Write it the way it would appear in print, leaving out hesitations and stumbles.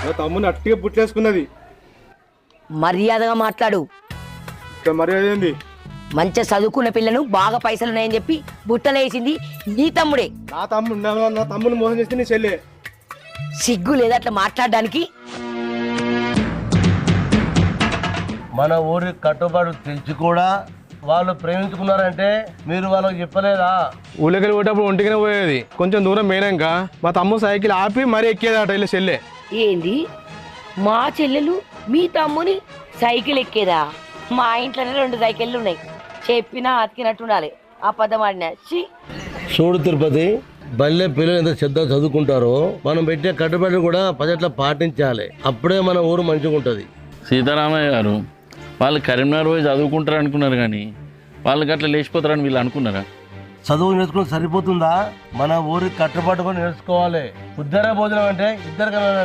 నా తమ్ముని అట్టిగా పుట్టేసుకున్నది. మర్యాదగా మాట్లాడు. ఇక్కడ మర్యాద ఏంది? మంచిగా చదువుకున్న పిల్లను బాగా పైసలున్నాయని చెప్పి బుట్టలేసింది నీ తమ్ముడే. నా తమ్ముని మోసం చేస్తే నీ చెల్లె. సిగ్గు లేదా అట్లా మాట్లాడడానికి? మన ఊరి కట్టుబాటు తెలిసి కూడా వాళ్ళు ప్రేమించుకున్నారంటే మీరు వాళ్ళకి చెప్పలేదా? ఊళ్ళకి పోయేటప్పుడు ఒంటికినే పోయేది. కొంచెం దూరం పోయినాక మా తమ్ముడు సైకిల్ ఆపి మరీ ఎక్కేదట ఇలా చెల్లె. ఏంది మా చెల్లెలు మీ తమ్ముని సైకిల్ ఎక్కేదా? మా ఇంట్లోనే 2 సైకిళ్ళు ఉన్నాయి. చెప్పినా అతికినట్టు ఉండాలి. అబద్ధం ఆడినా. చూడు తిరుపతి, బల్లె పిల్లలు ఎంత శ్రద్ధ చదువుకుంటారో మనం పెట్టే కట్టుబడి కూడా పదట్లా పాటించాలి. అప్పుడే మన ఊరు మంచిగా ఉంటుంది. సీతారామయ్య గారు వాళ్ళు కరీంనగర్ పోయి చదువుకుంటారు అనుకున్నారు, కానీ వాళ్ళకి అట్లా లేచిపోతారని వీళ్ళు అనుకున్నారా? చదువు నేర్చుకుని సరిపోతుందా? మన ఊరికి కట్టుబాటు కూడా నేర్చుకోవాలి. ఉద్దర భోజనం అంటే ఇద్దరు కలంట.